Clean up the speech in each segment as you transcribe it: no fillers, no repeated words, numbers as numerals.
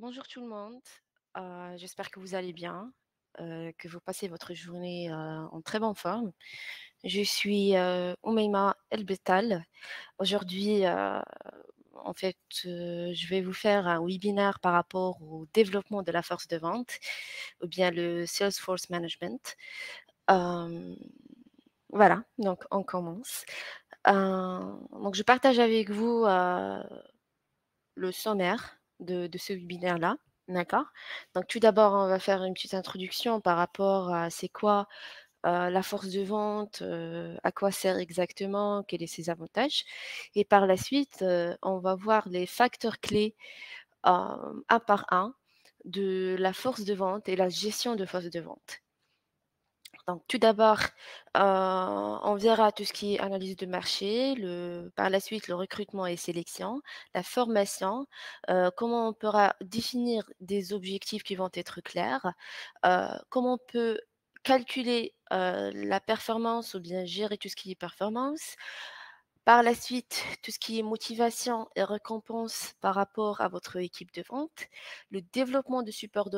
Bonjour tout le monde. J'espère que vous allez bien, que vous passez votre journée, en très bonne forme. Je suis, Oumaima El Bettal. Aujourd'hui, en fait, je vais vous faire un webinaire par rapport au développement de la force de vente ou bien le Salesforce Management. Hem, voilà, donc on commence. Donc je partage avec vous, le sommaire de ce webinaire-là, d'accord? Donc tout d'abord, on va faire une petite introduction par rapport à c'est quoi, la force de vente, à quoi sert exactement, quels sont ses avantages et par la suite, on va voir les facteurs clés, un par un de la force de vente et la gestion de force de vente. Donc tout d'abord, on verra tout ce qui est analyse de marché, par la suite le recrutement et sélection, la formation, comment on pourra définir des objectifs qui vont être clairs, comment on peut calculer, la performance ou bien gérer tout ce qui est performance. Par la suite, tout ce qui est motivation et récompense par rapport à votre équipe de vente, le développement de support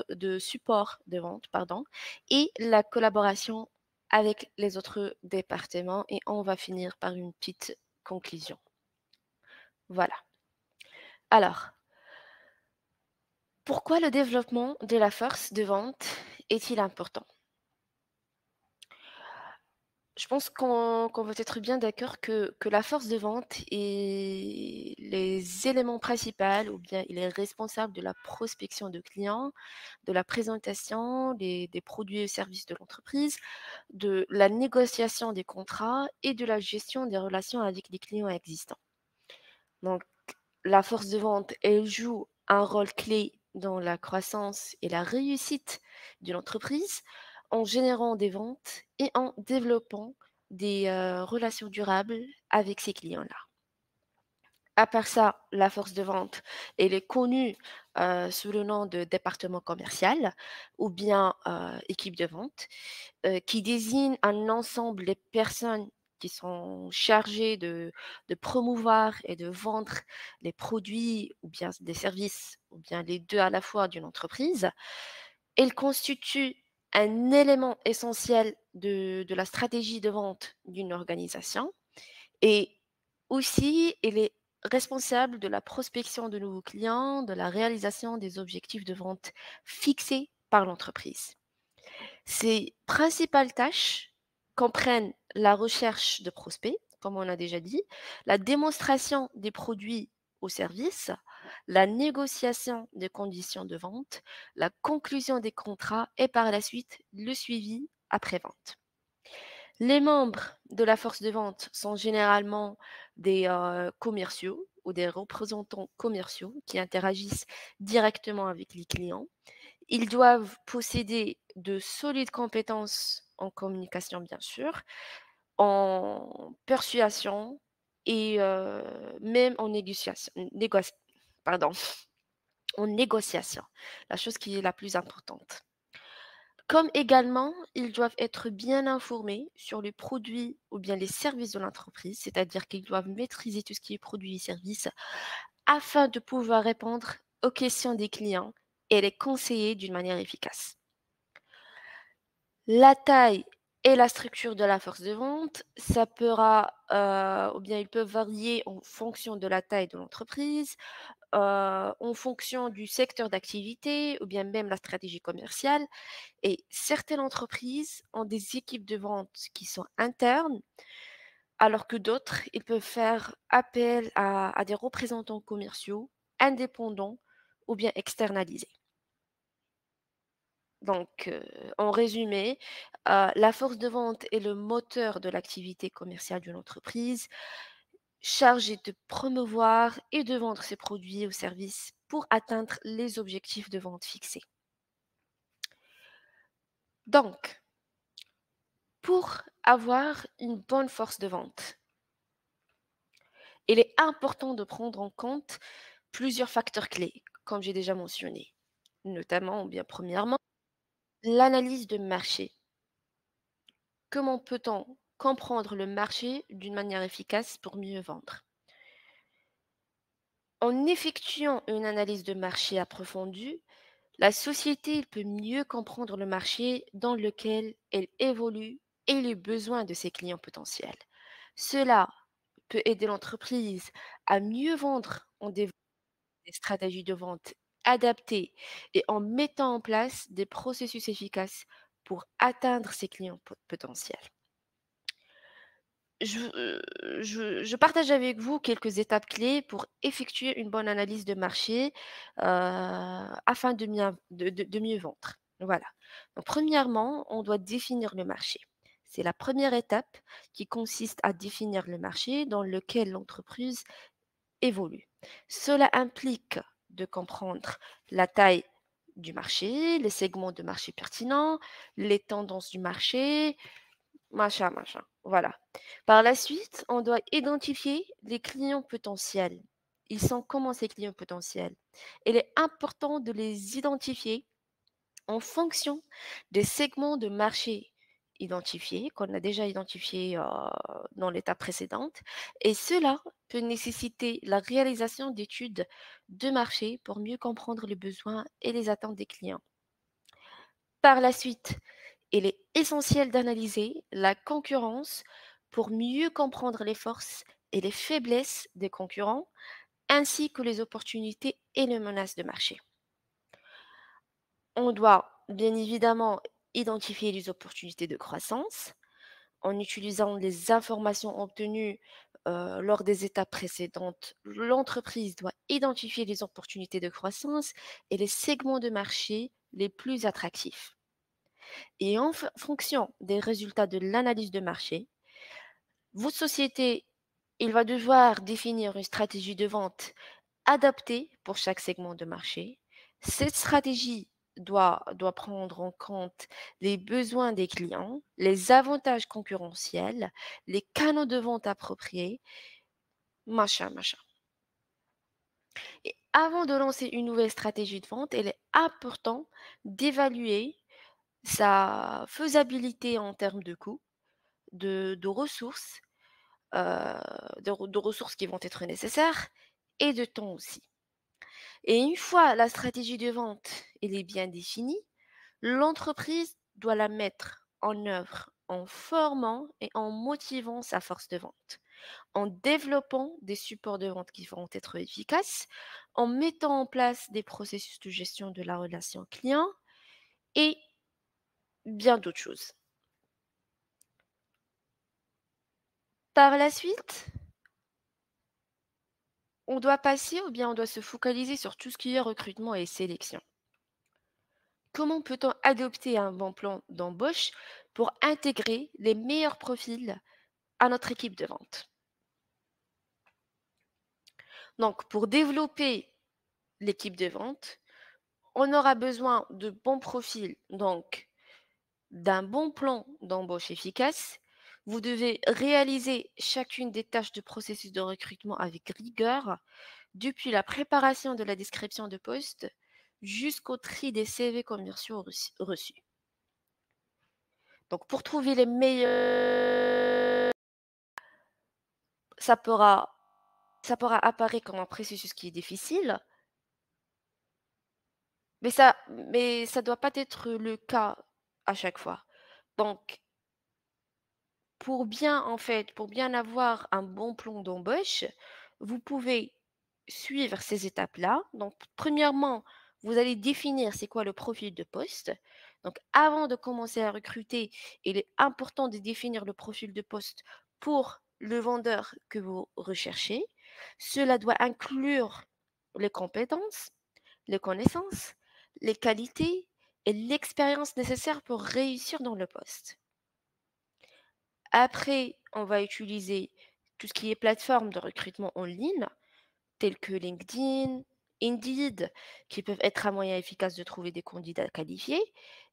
de vente, pardon, et la collaboration avec les autres départements et on va finir par une petite conclusion. Voilà. Alors, pourquoi le développement de la force de vente est-il important? Je pense qu'on va être bien d'accord que la force de vente est les éléments principaux ou bien il est responsable de la prospection de clients, de la présentation des produits et services de l'entreprise, de la négociation des contrats et de la gestion des relations avec les clients existants. Donc la force de vente, elle joue un rôle clé dans la croissance et la réussite d'une entreprise en générant des ventes et en développant des relations durables avec ses clients-là. À part ça, la force de vente, elle est connue sous le nom de département commercial ou bien équipe de vente qui désigne un ensemble de personnes qui sont chargées de promouvoir et de vendre les produits ou bien des services ou bien les 2 à la fois d'une entreprise. Elle constitue un élément essentiel de la stratégie de vente d'une organisation et aussi elle est responsable de la prospection de nouveaux clients, de la réalisation des objectifs de vente fixés par l'entreprise. Ses principales tâches comprennent la recherche de prospects, comme on a déjà dit, la démonstration des produits ou services, la négociation des conditions de vente, la conclusion des contrats et par la suite le suivi après-vente. Les membres de la force de vente sont généralement des commerciaux ou des représentants commerciaux qui interagissent directement avec les clients. Ils doivent posséder de solides compétences en communication, bien sûr, en persuasion et même en pardon, en négociation, la chose qui est la plus importante. Comme également, ils doivent être bien informés sur les produits ou bien les services de l'entreprise, c'est-à-dire qu'ils doivent maîtriser tout ce qui est produits et services afin de pouvoir répondre aux questions des clients et les conseiller d'une manière efficace. La taille et la structure de la force de vente, ça pourra, ou bien ils peuvent varier en fonction de la taille de l'entreprise, en fonction du secteur d'activité ou bien même la stratégie commerciale et certaines entreprises ont des équipes de vente qui sont internes, alors que d'autres, ils peuvent faire appel à des représentants commerciaux indépendants ou bien externalisés. Donc, en résumé, la force de vente est le moteur de l'activité commerciale d'une entreprise, chargée de promouvoir et de vendre ses produits ou services pour atteindre les objectifs de vente fixés. Donc, pour avoir une bonne force de vente, il est important de prendre en compte plusieurs facteurs clés, comme j'ai déjà mentionné, notamment, ou bien premièrement, l'analyse de marché. Comment peut-on comprendre le marché d'une manière efficace pour mieux vendre? En effectuant une analyse de marché approfondie, la société peut mieux comprendre le marché dans lequel elle évolue et les besoins de ses clients potentiels. Cela peut aider l'entreprise à mieux vendre en développant des stratégies de vente adaptées et en mettant en place des processus efficaces pour atteindre ses clients potentiels. Je partage avec vous quelques étapes clés pour effectuer une bonne analyse de marché, afin de mieux vendre. Voilà. Donc premièrement, on doit définir le marché. C'est la première étape qui consiste à définir le marché dans lequel l'entreprise évolue. Cela implique de comprendre la taille du marché, les segments de marché pertinents, les tendances du marché, machin, machin. Voilà. Par la suite, on doit identifier les clients potentiels. Ils sont comment ces clients potentiels? Il est important de les identifier en fonction des segments de marché identifiés, qu'on a déjà identifiés dans l'étape précédente. Et cela peut nécessiter la réalisation d'études de marché pour mieux comprendre les besoins et les attentes des clients. Par la suite, il est essentiel d'analyser la concurrence pour mieux comprendre les forces et les faiblesses des concurrents, ainsi que les opportunités et les menaces de marché. On doit bien évidemment identifier les opportunités de croissance en utilisant les informations obtenues lors des étapes précédentes. L'entreprise doit identifier les opportunités de croissance et les segments de marché les plus attractifs. Et en fonction des résultats de l'analyse de marché, votre société, il va devoir définir une stratégie de vente adaptée pour chaque segment de marché. Cette stratégie doit prendre en compte les besoins des clients, les avantages concurrentiels, les canaux de vente appropriés, machin, machin. Et avant de lancer une nouvelle stratégie de vente, il est important d'évaluer sa faisabilité en termes de coûts, de ressources, de ressources qui vont être nécessaires et de temps aussi. Et une fois la stratégie de vente elle est bien définie, l'entreprise doit la mettre en œuvre en formant et en motivant sa force de vente, en développant des supports de vente qui vont être efficaces, en mettant en place des processus de gestion de la relation client et bien d'autres choses. Par la suite, on doit passer ou bien on doit se focaliser sur tout ce qui est recrutement et sélection. Comment peut-on adopter un bon plan d'embauche pour intégrer les meilleurs profils à notre équipe de vente? Donc, pour développer l'équipe de vente, on aura besoin de bons profils, donc d'un bon plan d'embauche efficace. Vous devez réaliser chacune des tâches de processus de recrutement avec rigueur, depuis la préparation de la description de poste jusqu'au tri des CV commerciaux reçus. Donc, pour trouver les meilleurs, ça pourra, ça pourra apparaître comme un processus qui est difficile, mais ça doit pas être le cas à chaque fois. Donc, pour bien avoir un bon plan d'embauche, vous pouvez suivre ces étapes-là. Donc, premièrement, vous allez définir c'est quoi le profil de poste. Donc, avant de commencer à recruter, il est important de définir le profil de poste pour le vendeur que vous recherchez. Cela doit inclure les compétences, les connaissances, les qualités et l'expérience nécessaires pour réussir dans le poste. Après, on va utiliser tout ce qui est plateforme de recrutement en ligne, telles que LinkedIn, Indeed, qui peuvent être un moyen efficace de trouver des candidats qualifiés.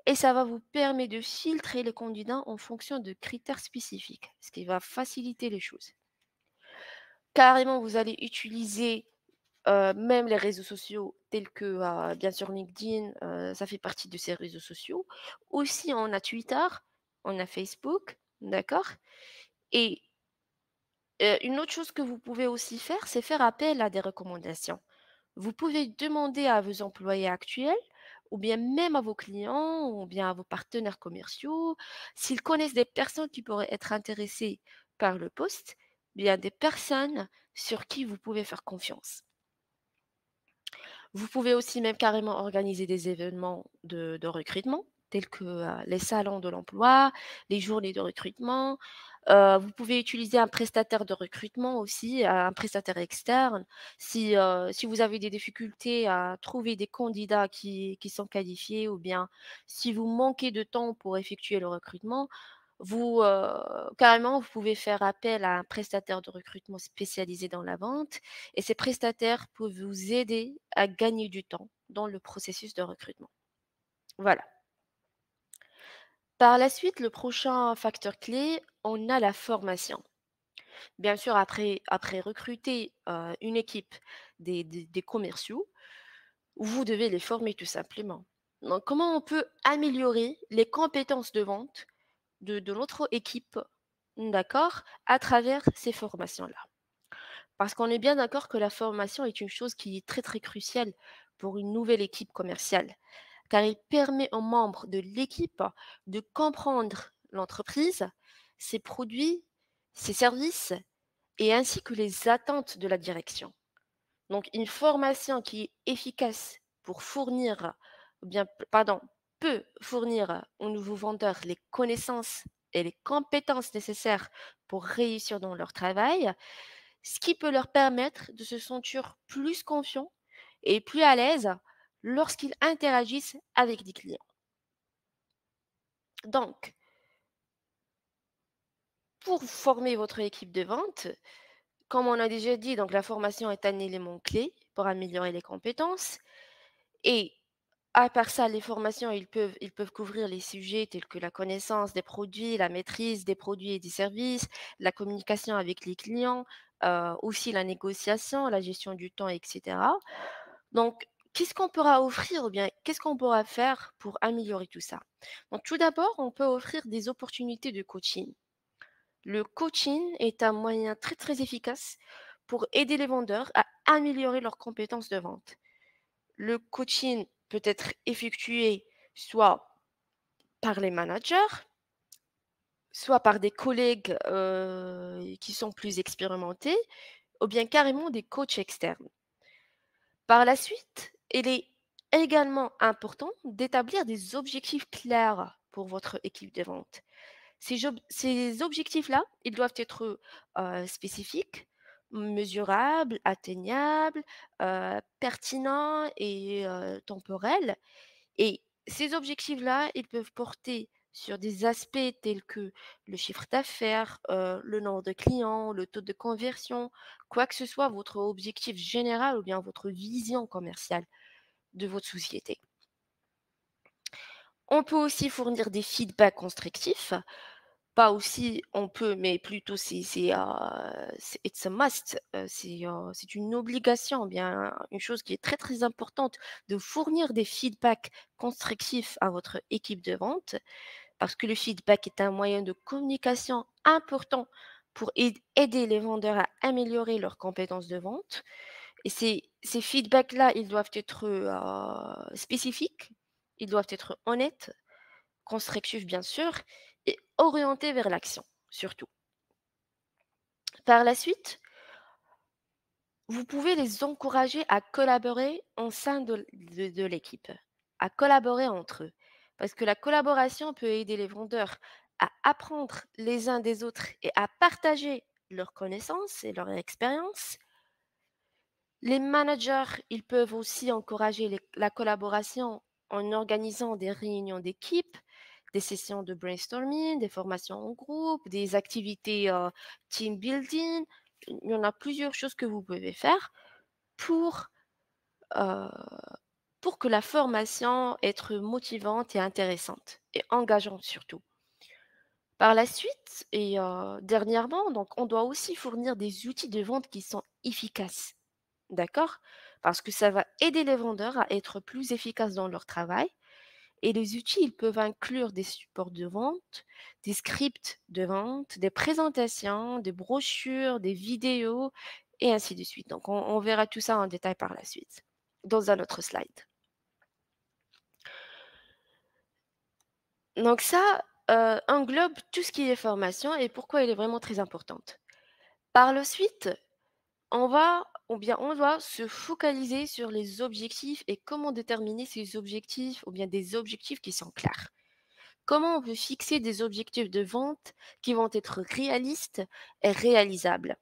Et ça va vous permettre de filtrer les candidats en fonction de critères spécifiques, ce qui va faciliter les choses. Carrément, vous allez utiliser même les réseaux sociaux tels que, bien sûr LinkedIn, ça fait partie de ces réseaux sociaux. Aussi, on a Twitter, on a Facebook, d'accord? Et Une autre chose que vous pouvez aussi faire, c'est faire appel à des recommandations. Vous pouvez demander à vos employés actuels, ou bien même à vos clients, ou bien à vos partenaires commerciaux, s'ils connaissent des personnes qui pourraient être intéressées par le poste, bien des personnes sur qui vous pouvez faire confiance. Vous pouvez aussi même carrément organiser des événements de recrutement, tels que les salons de l'emploi, les journées de recrutement. Vous pouvez utiliser un prestataire de recrutement aussi, un prestataire externe. Si vous avez des difficultés à trouver des candidats qui sont qualifiés ou bien si vous manquez de temps pour effectuer le recrutement, carrément, vous pouvez faire appel à un prestataire de recrutement spécialisé dans la vente et ces prestataires peuvent vous aider à gagner du temps dans le processus de recrutement. Voilà. Par la suite, le prochain facteur clé, on a la formation. Bien sûr, après recruter une équipe des commerciaux, vous devez les former tout simplement. Donc, comment on peut améliorer les compétences de vente de notre équipe, d'accord, à travers ces formations-là? Parce qu'on est bien d'accord que la formation est une chose qui est très très cruciale pour une nouvelle équipe commerciale, car il permet aux membres de l'équipe de comprendre l'entreprise, ses produits, ses services et ainsi que les attentes de la direction. Donc une formation qui est efficace pour fournir, ou bien, pardon, peut fournir aux nouveaux vendeurs les connaissances et les compétences nécessaires pour réussir dans leur travail, ce qui peut leur permettre de se sentir plus confiants et plus à l'aise lorsqu'ils interagissent avec des clients. Donc, pour former votre équipe de vente, comme on a déjà dit, donc la formation est un élément clé pour améliorer les compétences. Et à part ça, les formations, ils peuvent couvrir les sujets tels que la connaissance des produits, la maîtrise des produits et des services, la communication avec les clients, aussi la négociation, la gestion du temps, etc. Donc, qu'est-ce qu'on pourra offrir ou bien qu'est-ce qu'on pourra faire pour améliorer tout ça? Donc, tout d'abord, on peut offrir des opportunités de coaching. Le coaching est un moyen très très efficace pour aider les vendeurs à améliorer leurs compétences de vente. Le coaching peut être effectué soit par les managers, soit par des collègues qui sont plus expérimentés, ou bien carrément des coachs externes. Par la suite, il est également important d'établir des objectifs clairs pour votre équipe de vente. Ces objectifs-là, ils doivent être spécifiques, mesurables, atteignables, pertinents et temporels. Et ces objectifs-là, ils peuvent porter sur des aspects tels que le chiffre d'affaires, le nombre de clients, le taux de conversion, quoi que ce soit votre objectif général ou bien votre vision commerciale de votre société. On peut aussi fournir des feedbacks constructifs. Pas aussi on peut, mais plutôt it's a must, c'est une obligation, bien une chose qui est très, très importante de fournir des feedbacks constructifs à votre équipe de vente, parce que le feedback est un moyen de communication important pour aider les vendeurs à améliorer leurs compétences de vente et ces feedbacks-là, ils doivent être, spécifiques, ils doivent être honnêtes, constructifs bien sûr et orientés vers l'action, surtout. Par la suite, vous pouvez les encourager à collaborer au sein de l'équipe, à collaborer entre eux. Parce que la collaboration peut aider les vendeurs à apprendre les uns des autres et à partager leurs connaissances et leur expérience. Les managers, ils peuvent aussi encourager la collaboration en organisant des réunions d'équipe, des sessions de brainstorming, des formations en groupe, des activités team building. Il y en a plusieurs choses que vous pouvez faire pour, euh, pour que la formation être motivante et intéressante et engageante surtout. Par la suite et dernièrement, donc on doit aussi fournir des outils de vente qui sont efficaces. D'accord? Parce que ça va aider les vendeurs à être plus efficaces dans leur travail Et les outils, ils peuvent inclure des supports de vente, des scripts de vente, des présentations, des brochures, des vidéos et ainsi de suite. Donc on verra tout ça en détail par la suite, dans un autre slide. Donc ça, englobe tout ce qui est formation et pourquoi elle est vraiment très importante. Par la suite, on doit se focaliser sur les objectifs et comment déterminer ces objectifs ou bien des objectifs qui sont clairs. Comment on peut fixer des objectifs de vente qui vont être réalistes et réalisables?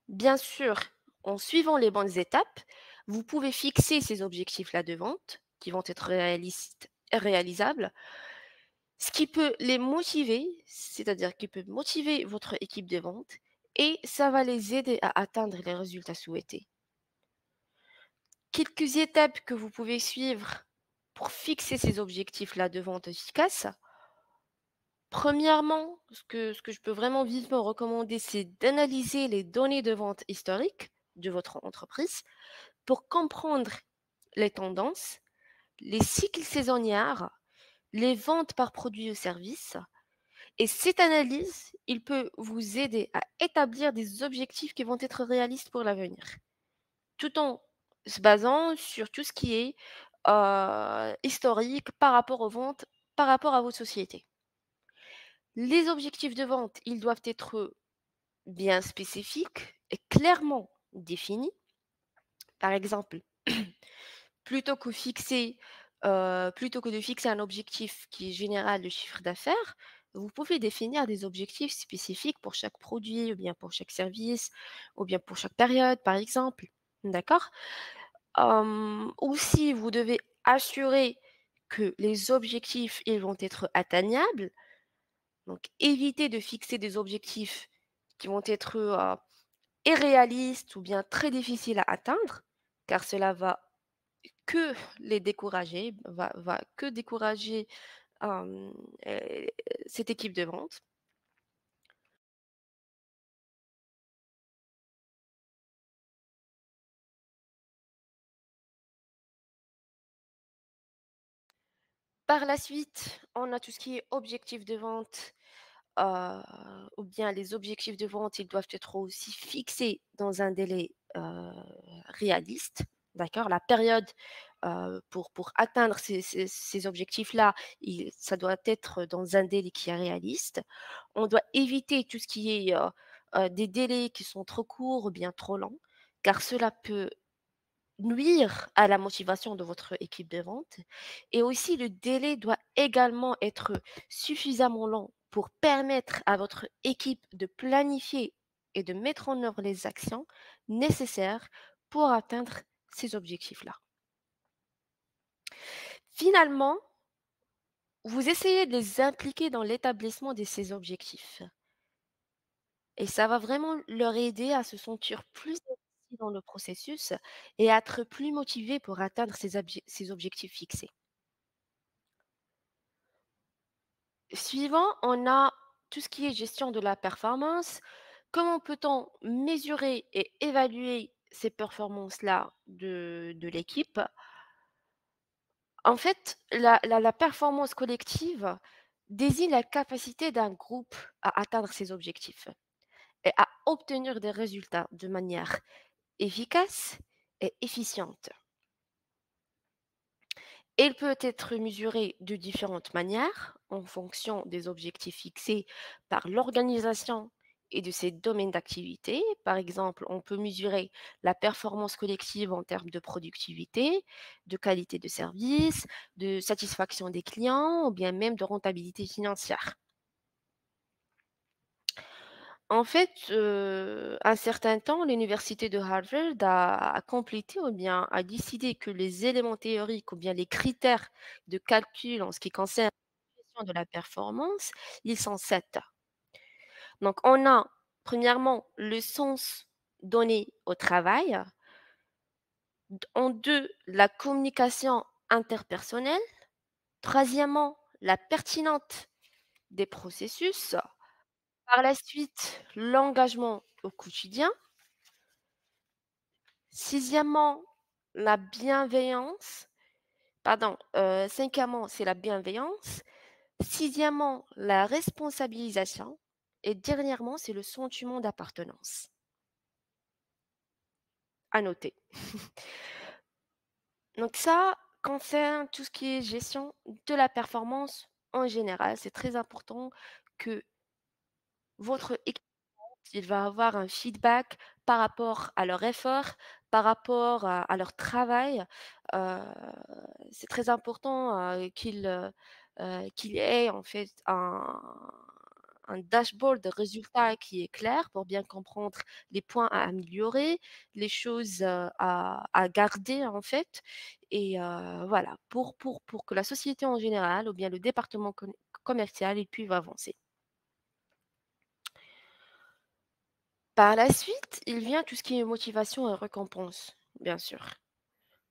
Bien sûr, en suivant les bonnes étapes, vous pouvez fixer ces objectifs-là de vente qui vont être réalistes et réalisables, ce qui peut les motiver, c'est-à-dire qui peut motiver votre équipe de vente et ça va les aider à atteindre les résultats souhaités. Quelques étapes que vous pouvez suivre pour fixer ces objectifs-là de vente efficaces. Premièrement, ce que je peux vraiment vivement recommander, c'est d'analyser les données de vente historiques de votre entreprise pour comprendre les tendances, les cycles saisonniers, les ventes par produit ou service. Et cette analyse, il peut vous aider à établir des objectifs qui vont être réalistes pour l'avenir, tout en se basant sur tout ce qui est historique par rapport aux ventes, par rapport à votre société. Les objectifs de vente, ils doivent être bien spécifiques et clairement définis. Par exemple, plutôt que fixer, plutôt que de fixer un objectif qui est général de chiffre d'affaires, vous pouvez définir des objectifs spécifiques pour chaque produit ou bien pour chaque service ou bien pour chaque période, par exemple. D'accord? Aussi, vous devez assurer que les objectifs, ils vont être atteignables. Donc évitez de fixer des objectifs qui vont être, irréalistes ou bien très difficiles à atteindre, car cela va que les décourager, va que décourager, hem, heu, cette équipe de vente. Par la suite, on a tout ce qui est objectif de vente, heu, ou bien les objectifs de vente, ils doivent être aussi fixés dans un délai, réaliste, d'accord? La période, pour atteindre ces objectifs-là, ça doit être dans un délai qui est réaliste. On doit éviter tout ce qui est, des délais qui sont trop courts ou bien trop longs, car cela peut nuire à la motivation de votre équipe de vente et aussi le délai doit également être suffisamment long pour permettre à votre équipe de planifier et de mettre en œuvre les actions nécessaires pour atteindre ces objectifs-là. Finalement, vous essayez de les impliquer dans l'établissement de ces objectifs et ça va vraiment leur aider à se sentir plus investis dans le processus et à être plus motivés pour atteindre ces objectifs fixés. Suivant, on a tout ce qui est gestion de la performance. Comment peut-on mesurer et évaluer ces performances-là de l'équipe? En fait, la performance collective désigne la capacité d'un groupe à atteindre ses objectifs et à obtenir des résultats de manière efficace et efficiente. Elle peut être mesurée de différentes manières en fonction des objectifs fixés par l'organisation et de ses domaines d'activité. Par exemple, on peut mesurer la performance collective en termes de productivité, de qualité de service, de satisfaction des clients ou bien même de rentabilité financière. En fait, un certain temps, l'université de Harvard a complété ou bien a décidé que les éléments théoriques ou bien les critères de calcul en ce qui concerne la gestion de la performance, ils sont 7. Donc on a premièrement le sens donné au travail, en 2 la communication interpersonnelle, troisièmement la pertinente des processus, par la suite l'engagement au quotidien. Sixièmement, la bienveillance Pardon, 5e, c'est la bienveillance. 6e, la responsabilisation et dernièrement, c'est le sentiment d'appartenance. À noter. Donc ça concerne tout ce qui est gestion de la performance en général. C'est très important que votre équipe, il va avoir un feedback par rapport à leur effort, par rapport à leur travail. Heu, c'est très important, qu'ils aient en fait un dashboard de résultats qui est clair pour bien comprendre les points à améliorer, les choses, à garder en fait et voilà, pour que la société en général ou bien le département commercial, ils puissent avancer. Par la suite, il vient tout ce qui est motivation et récompense, bien sûr.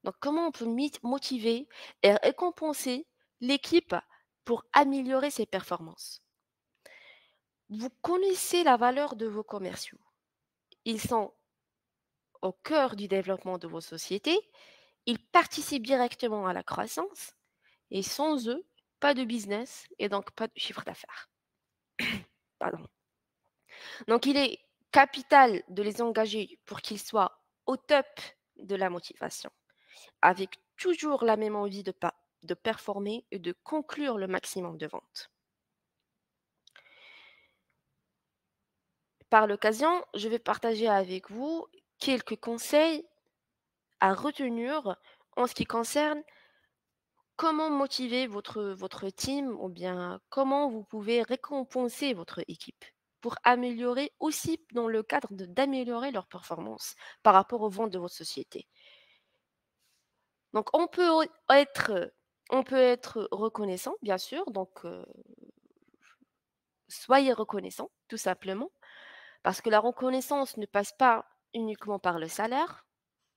Donc comment on peut motiver et récompenser l'équipe pour améliorer ses performances? Vous connaissez la valeur de vos commerciaux. Ils sont au cœur du développement de vos sociétés, ils participent directement à la croissance et sans eux, pas de business et donc pas de chiffre d'affaires. Pardon. Donc il est capital de les engager pour qu'ils soient au top de la motivation, avec toujours la même envie de performer et de conclure le maximum de ventes. Par l'occasion, je vais partager avec vous quelques conseils à retenir en ce qui concerne comment motiver votre team ou bien comment vous pouvez récompenser votre équipe pour améliorer aussi dans le cadre d'améliorer leur performance par rapport aux ventes de votre société. Donc on peut être reconnaissant, bien sûr, donc soyez reconnaissant, tout simplement, parce que la reconnaissance ne passe pas uniquement par le salaire,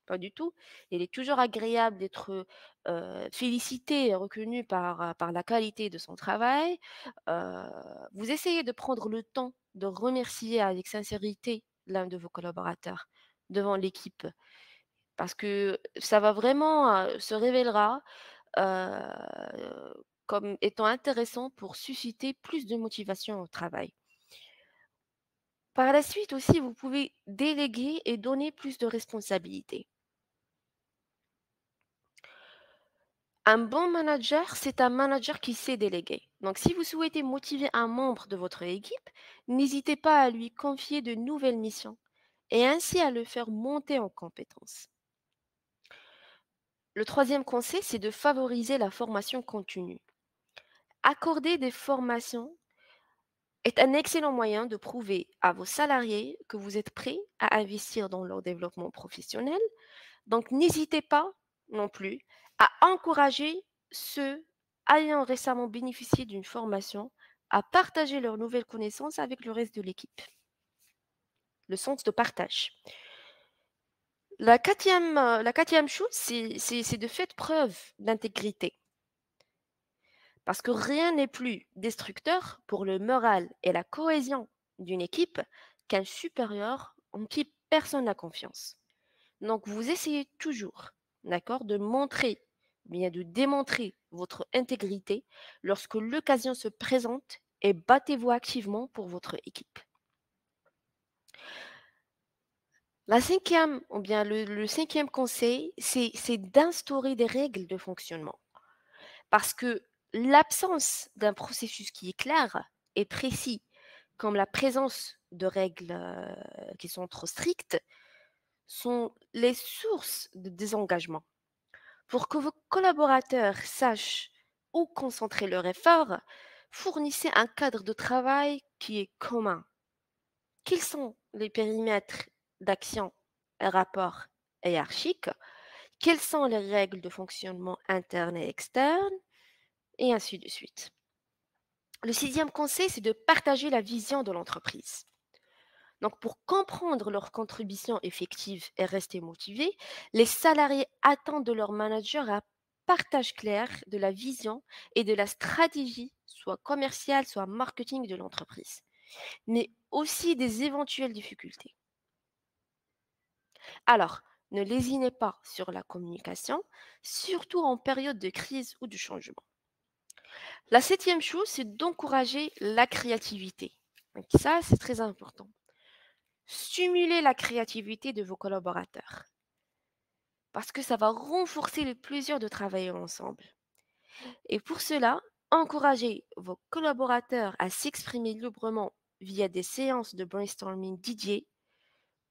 pas du tout. Il est toujours agréable d'être, félicité et reconnu par la qualité de son travail. Heu, vous essayez de prendre le temps de remercier avec sincérité l'un de vos collaborateurs devant l'équipe parce que ça va vraiment, se révélera, comme étant intéressant pour susciter plus de motivation au travail. Par la suite aussi, vous pouvez déléguer et donner plus de responsabilités. Un bon manager, c'est un manager qui sait déléguer. Donc, si vous souhaitez motiver un membre de votre équipe, n'hésitez pas à lui confier de nouvelles missions et ainsi à le faire monter en compétences. Le troisième conseil, c'est de favoriser la formation continue. Accorder des formations est un excellent moyen de prouver à vos salariés que vous êtes prêts à investir dans leur développement professionnel. Donc, n'hésitez pas non plus à encourager ceux ayant récemment bénéficié d'une formation à partager leurs nouvelles connaissances avec le reste de l'équipe. Le sens de partage. La quatrième chose, c'est de faire preuve d'intégrité. Parce que rien n'est plus destructeur pour le moral et la cohésion d'une équipe qu'un supérieur en qui personne n'a confiance. Donc vous essayez toujours, d'accord, de montrer, bien de démontrer votre intégrité lorsque l'occasion se présente et battez-vous activement pour votre équipe. La cinquième, ou bien le cinquième conseil, c'est d'instaurer des règles de fonctionnement. Parce que l'absence d'un processus qui est clair et précis, comme la présence de règles qui sont trop strictes, sont les sources de désengagement. Pour que vos collaborateurs sachent où concentrer leur effort, fournissez un cadre de travail qui est commun. Quels sont les périmètres d'action et rapports hiérarchiques? Quelles sont les règles de fonctionnement internes et externes? Et ainsi de suite. Le sixième conseil, c'est de partager la vision de l'entreprise. Donc, pour comprendre leur contribution effective et rester motivés, les salariés attendent de leur manager un partage clair de la vision et de la stratégie, soit commerciale, soit marketing de l'entreprise, mais aussi des éventuelles difficultés. Alors, ne lésinez pas sur la communication, surtout en période de crise ou de changement. La septième chose, c'est d'encourager la créativité. Donc ça, c'est très important. Stimulez la créativité de vos collaborateurs parce que ça va renforcer le plaisir de travailler ensemble. Et pour cela, encouragez vos collaborateurs à s'exprimer librement via des séances de brainstorming dédiées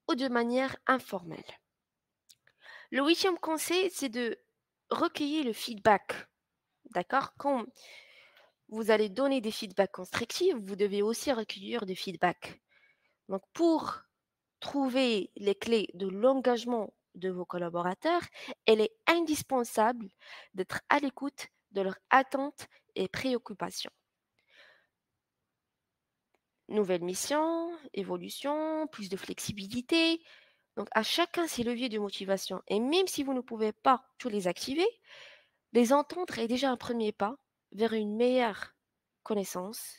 ou de manière informelle. Le huitième conseil, c'est de recueillir le feedback. D'accord? Quand vous allez donner des feedbacks constructifs, vous devez aussi recueillir des feedbacks. Donc, pour trouver les clés de l'engagement de vos collaborateurs, il est indispensable d'être à l'écoute de leurs attentes et préoccupations. Nouvelle mission, évolution, plus de flexibilité. Donc, à chacun ses leviers de motivation. Et même si vous ne pouvez pas tous les activer, les entendre est déjà un premier pas vers une meilleure connaissance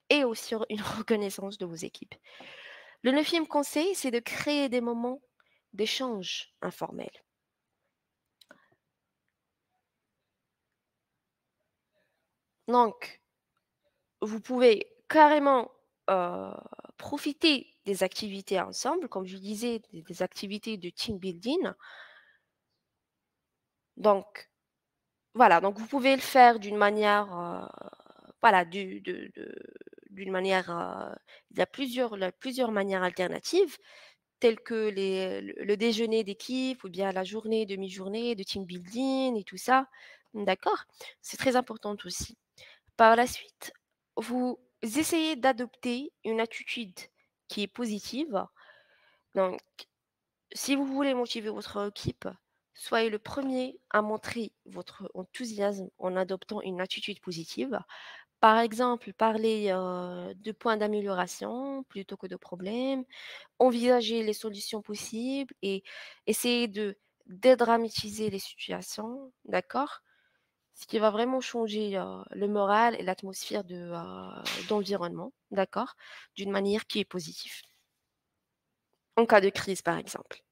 et aussi une reconnaissance de vos équipes. Le neuvième conseil, c'est de créer des moments d'échange informels. Donc, vous pouvez carrément profiter des activités ensemble, comme je disais, des activités de team building. Donc, voilà, donc vous pouvez le faire d'une manière, voilà, d'une manière, il y a plusieurs manières alternatives, telles que le déjeuner d'équipe ou bien la journée, demi-journée de team building et tout ça. D'accord? C'est très important aussi. Par la suite, vous essayez d'adopter une attitude qui est positive. Donc, si vous voulez motiver votre équipe, soyez le premier à montrer votre enthousiasme en adoptant une attitude positive. Par exemple, parler de points d'amélioration plutôt que de problèmes, envisager les solutions possibles et essayer de dédramatiser les situations, d'accord? Ce qui va vraiment changer le moral et l'atmosphère d'environnement, d'accord? D'une manière qui est positive. En cas de crise, par exemple.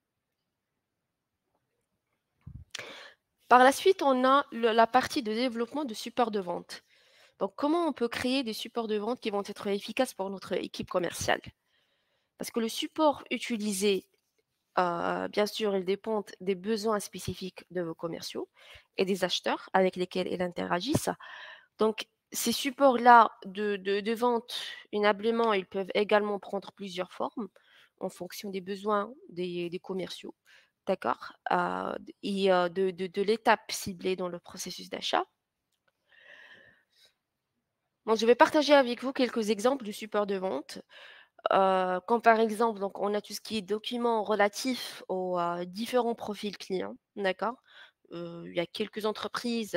Par la suite, on a la partie de développement de support de vente. Donc, comment on peut créer des supports de vente qui vont être efficaces pour notre équipe commerciale? Parce que le support utilisé, bien sûr, il dépend des besoins spécifiques de vos commerciaux et des acheteurs avec lesquels ils interagissent. Donc, ces supports-là de vente, inablement, ils peuvent également prendre plusieurs formes en fonction des besoins des commerciaux, d'accord? Et de l'étape ciblée dans le processus d'achat. Donc, je vais partager avec vous quelques exemples de supports de vente. Comme par exemple, donc on a tout ce qui est documents relatifs aux, différents profils clients, d'accord? Il y a quelques entreprises,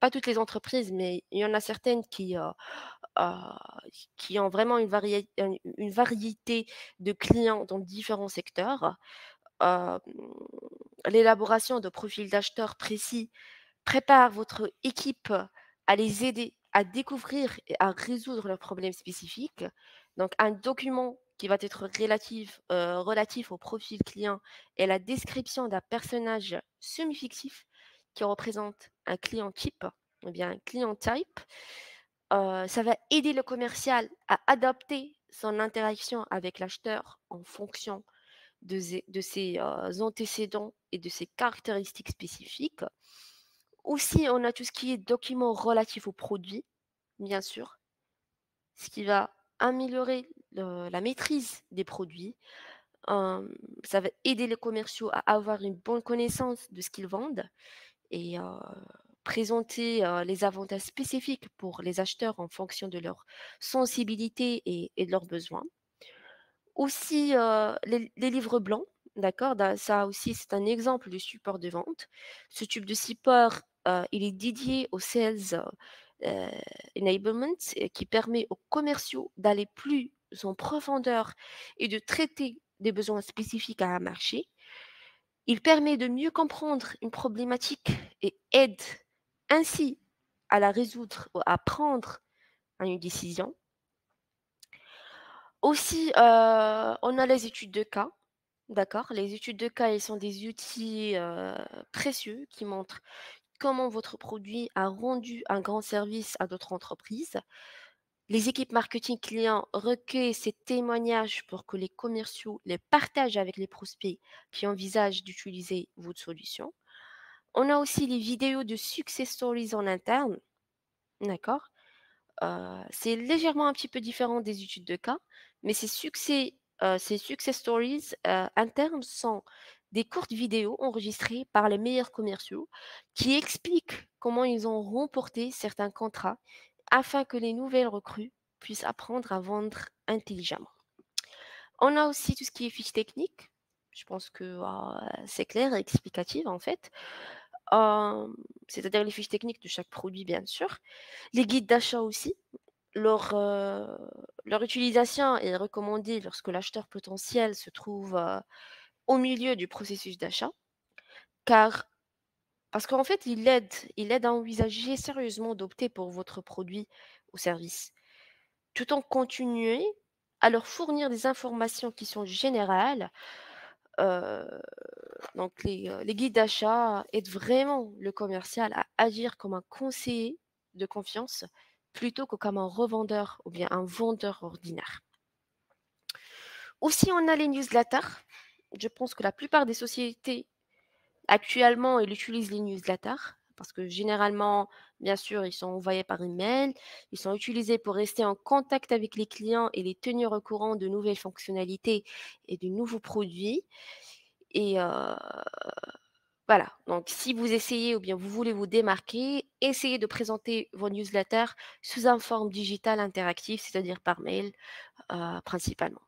pas toutes les entreprises, mais il y en a certaines heu, qui ont vraiment une variété de clients dans différents secteurs. Hem, L'élaboration de profils d'acheteurs précis prépare votre équipe à les aider à découvrir et à résoudre leurs problèmes spécifiques. Donc un document qui va être relatif au profil client et la description d'un personnage semi-fictif qui représente un client type ou bien un client type. Ça va aider le commercial à adapter son interaction avec l'acheteur en fonction de ses, antécédents et de ses caractéristiques spécifiques. Aussi, on a tout ce qui est documents relatifs aux produits, bien sûr, ce qui va améliorer la maîtrise des produits. Ça va aider les commerciaux à avoir une bonne connaissance de ce qu'ils vendent et présenter, les avantages spécifiques pour les acheteurs en fonction de leur sensibilité et de leurs besoins. Aussi, les livres blancs, d'accord? Ça aussi, c'est un exemple de support de vente. Ce type de support, il est dédié aux sales, heu, enablement et qui permet aux commerciaux d'aller plus en profondeur et de traiter des besoins spécifiques à un marché. Il permet de mieux comprendre une problématique et aide ainsi à la résoudre ou à prendre une décision. Aussi, on a les études de cas. D'accord? Les études de cas, ils sont des outils, précieux qui montrent comment votre produit a rendu un grand service à d'autres entreprises. Les équipes marketing clients recueillent ces témoignages pour que les commerciaux les partagent avec les prospects qui envisagent d'utiliser votre solution. On a aussi les vidéos de success stories en interne, d'accord? C'est légèrement un petit peu différent des études de cas, mais ces success stories, internes sont des courtes vidéos enregistrées par les meilleurs commerciaux qui expliquent comment ils ont remporté certains contrats afin que les nouvelles recrues puissent apprendre à vendre intelligemment. On a aussi tout ce qui est fiche technique. Je pense que, c'est clair et explicatif en fait. Hem, C'est-à-dire les fiches techniques de chaque produit bien sûr. Les guides d'achat aussi. Leur, heu, Leur utilisation est recommandée lorsque l'acheteur potentiel se trouve, au milieu du processus d'achat, car parce qu'en fait, il aide à envisager sérieusement d'opter pour votre produit ou service, tout en continuer à leur fournir des informations qui sont générales. Heu, donc les guides d'achat aident vraiment le commercial à agir comme un conseiller de confiance, plutôt que comme un revendeur ou bien un vendeur ordinaire. Aussi, on a les newsletters. Je pense que la plupart des sociétés actuellement, elles utilisent les newsletters parce que généralement, bien sûr, ils sont envoyés par email. Ils sont utilisés pour rester en contact avec les clients et les tenir au courant de nouvelles fonctionnalités et de nouveaux produits. Et voilà, donc si vous essayez ou bien vous voulez vous démarquer, essayez de présenter vos newsletters sous une forme digitale interactive, c'est-à-dire par mail, principalement.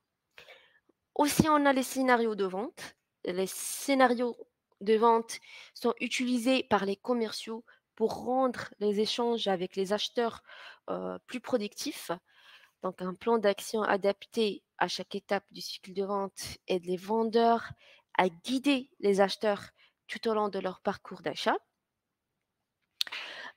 Aussi, on a les scénarios de vente. Les scénarios de vente sont utilisés par les commerciaux pour rendre les échanges avec les acheteurs, plus productifs. Donc un plan d'action adapté à chaque étape du cycle de vente aide les vendeurs à guider les acheteurs tout au long de leur parcours d'achat.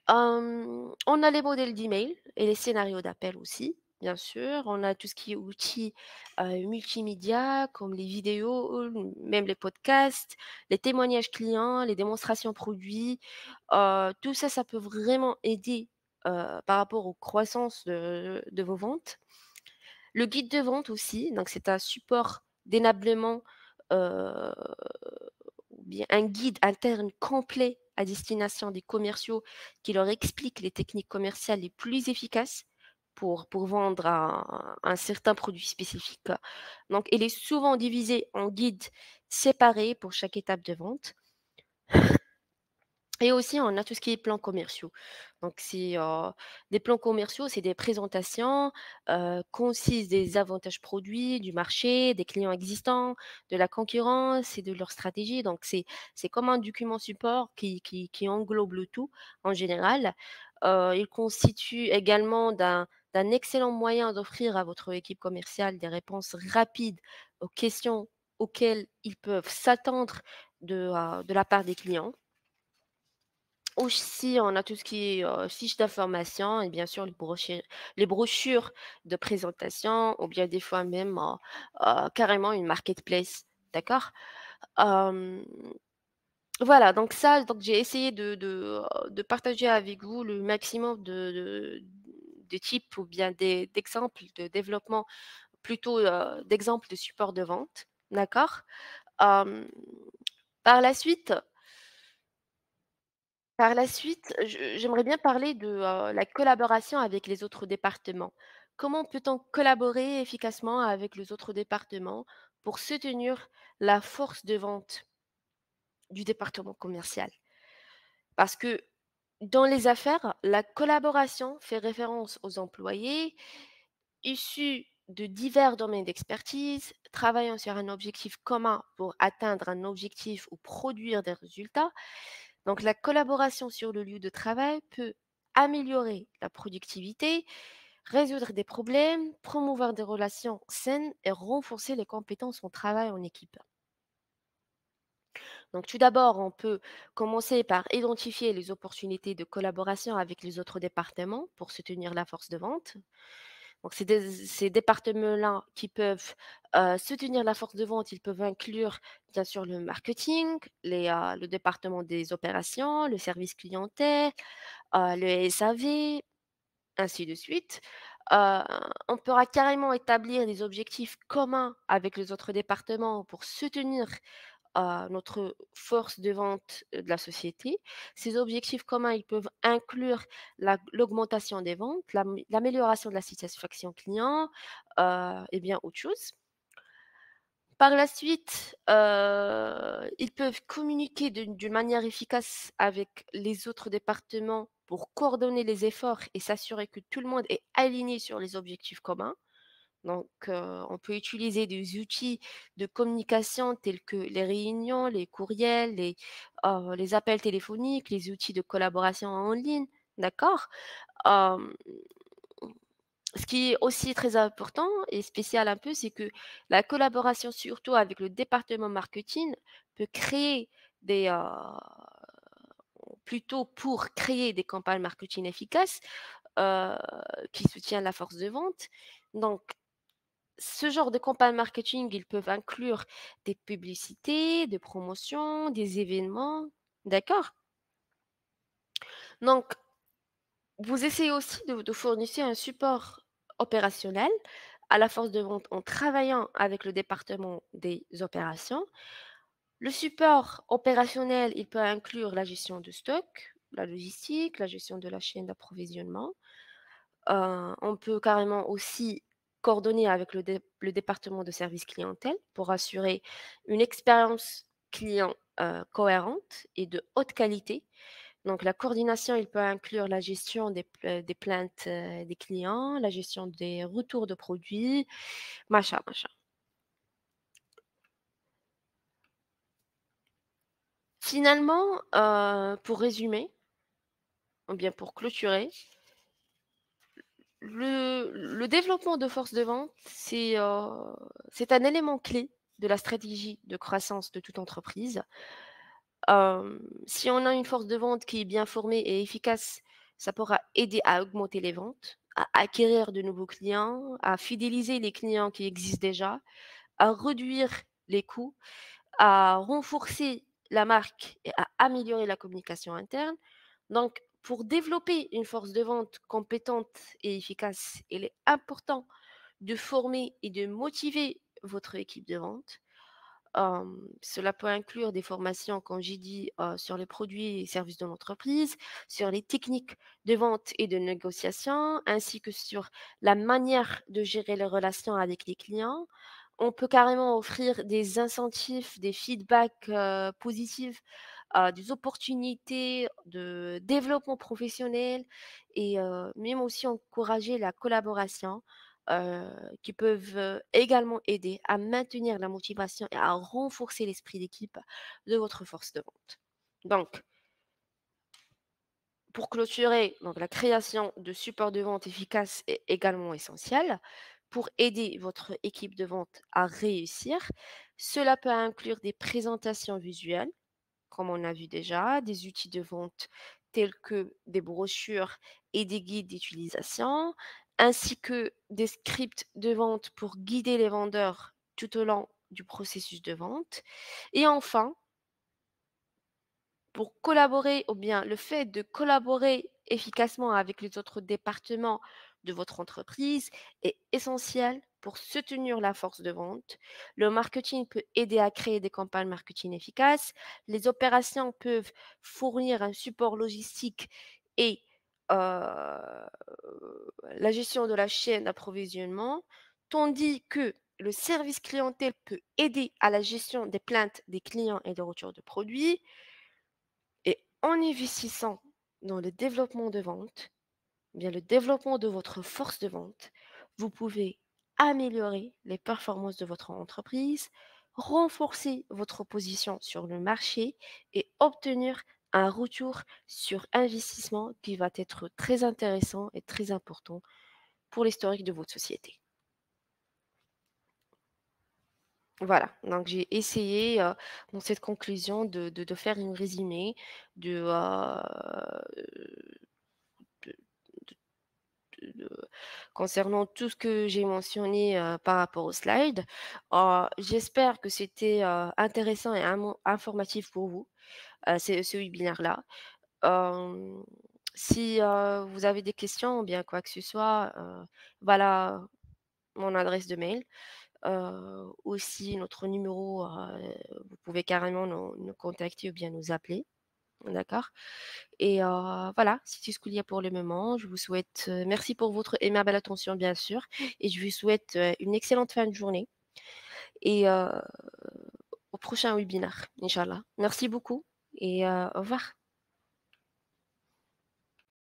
On a les modèles d'email et les scénarios d'appel aussi, bien sûr. On a tout ce qui est outils, multimédia comme les vidéos, même les podcasts, les témoignages clients, les démonstrations produits. Tout ça, ça peut vraiment aider, par rapport aux croissances de vos ventes. Le guide de vente aussi, donc c'est un support d'énablement, heu, ou bien un guide interne complet à destination des commerciaux qui leur explique les techniques commerciales les plus efficaces pour vendre un certain produit spécifique. Donc il est souvent divisé en guides séparés pour chaque étape de vente. Et aussi, on a tout ce qui est plans commerciaux. Donc c'est, des plans commerciaux, c'est des présentations, concises des avantages produits, du marché, des clients existants, de la concurrence et de leur stratégie. Donc c'est comme un document support qui englobe le tout en général. Il constitue également d'un excellent moyen d'offrir à votre équipe commerciale des réponses rapides aux questions auxquelles ils peuvent s'attendre de la part des clients. Aussi, on a tout ce qui est, fiches d'information et bien sûr les brochures de présentation ou bien des fois même, carrément une marketplace, d'accord? Hem, voilà, donc ça, donc j'ai essayé de partager avec vous le maximum de types ou bien d'exemples de développement, plutôt, d'exemples de support de vente, d'accord? Hem, par la suite j'aimerais bien parler de, la collaboration avec les autres départements. Comment peut-on collaborer efficacement avec les autres départements pour soutenir la force de vente du département commercial? Parce que dans les affaires, la collaboration fait référence aux employés issus de divers domaines d'expertise, travaillant sur un objectif commun pour atteindre un objectif ou produire des résultats. Donc la collaboration sur le lieu de travail peut améliorer la productivité, résoudre des problèmes, promouvoir des relations saines et renforcer les compétences au travail en équipe. Donc tout d'abord, on peut commencer par identifier les opportunités de collaboration avec les autres départements pour soutenir la force de vente. Donc ces départements-là qui peuvent, soutenir la force de vente, ils peuvent inclure bien sûr le marketing, le département des opérations, le service clientèle, le SAV, ainsi de suite. Heu, on pourra carrément établir des objectifs communs avec les autres départements pour soutenir, notre force de vente, de la société. Ces objectifs communs, ils peuvent inclure l'augmentation des ventes, l'amélioration de la satisfaction client, et bien autre chose. Par la suite, ils peuvent communiquer d'une manière efficace avec les autres départements pour coordonner les efforts et s'assurer que tout le monde est aligné sur les objectifs communs. Donc, on peut utiliser des outils de communication tels que les réunions, les courriels, les appels téléphoniques, les outils de collaboration en ligne, d'accord? Hem Ce qui est aussi très important et spécial un peu, c'est que la collaboration, surtout avec le département marketing, peut créer des, plutôt pour créer des campagnes marketing efficaces, heu, qui soutiennent la force de vente. Donc ce genre de campagnes marketing, ils peuvent inclure des publicités, des promotions, des événements, d'accord? Donc vous essayez aussi de fournir un support opérationnel à la force de vente en travaillant avec le département des opérations. Le support opérationnel, il peut inclure la gestion de stock, la logistique, la gestion de la chaîne d'approvisionnement. On peut carrément aussi coordonner avec le département de service clientèle pour assurer une expérience client, cohérente et de haute qualité. Donc la coordination, il peut inclure la gestion des plaintes, des clients, la gestion des retours de produits, machin, machin. Finalement, pour résumer, ou bien pour clôturer, le développement de force de vente, c'est un élément clé de la stratégie de croissance de toute entreprise. Si on a une force de vente qui est bien formée et efficace, ça pourra aider à augmenter les ventes, à acquérir de nouveaux clients, à fidéliser les clients qui existent déjà, à réduire les coûts, à renforcer la marque et à améliorer la communication interne. Donc, pour développer une force de vente compétente et efficace, il est important de former et de motiver votre équipe de vente. Cela peut inclure des formations, comme j'ai dit, sur les produits et services de l'entreprise, sur les techniques de vente et de négociation, ainsi que sur la manière de gérer les relations avec les clients. On peut carrément offrir des incentives, des feedbacks, positifs, des opportunités de développement professionnel et même aussi encourager la collaboration qui peuvent, également aider à maintenir la motivation et à renforcer l'esprit d'équipe de votre force de vente. Donc, pour clôturer, donc la création de supports de vente efficaces est également essentielle. Pour aider votre équipe de vente à réussir, cela peut inclure des présentations visuelles, comme on a vu déjà, des outils de vente tels que des brochures et des guides d'utilisation, ainsi que des scripts de vente pour guider les vendeurs tout au long du processus de vente. Et enfin, pour collaborer ou bien le fait de collaborer efficacement avec les autres départements de votre entreprise est essentiel pour soutenir la force de vente. Le marketing peut aider à créer des campagnes marketing efficaces. Les opérations peuvent fournir un support logistique et la gestion de la chaîne d'approvisionnement, tandis que le service clientèle peut aider à la gestion des plaintes des clients et des retours de produits. Et en investissant dans le développement de vente, bien le développement de votre force de vente, vous pouvez améliorer les performances de votre entreprise, renforcer votre position sur le marché et obtenir un retour sur investissement qui va être très intéressant et très important pour l'historique de votre société. Voilà, donc j'ai essayé, dans cette conclusion de faire un résumé de, de concernant tout ce que j'ai mentionné, par rapport aux slides. J'espère que c'était, intéressant et informatif pour vous, ce webinaire-là. Hem, Si, vous avez des questions ou bien quoi que ce soit, voilà mon adresse de mail. Aussi notre numéro, vous pouvez carrément nous contacter ou bien nous appeler, d'accord? Et voilà, c'est tout ce qu'il y a pour le moment. Je vous souhaite, merci pour votre aimable attention bien sûr et je vous souhaite, une excellente fin de journée et au prochain webinaire, inch'Allah. Merci beaucoup et au revoir.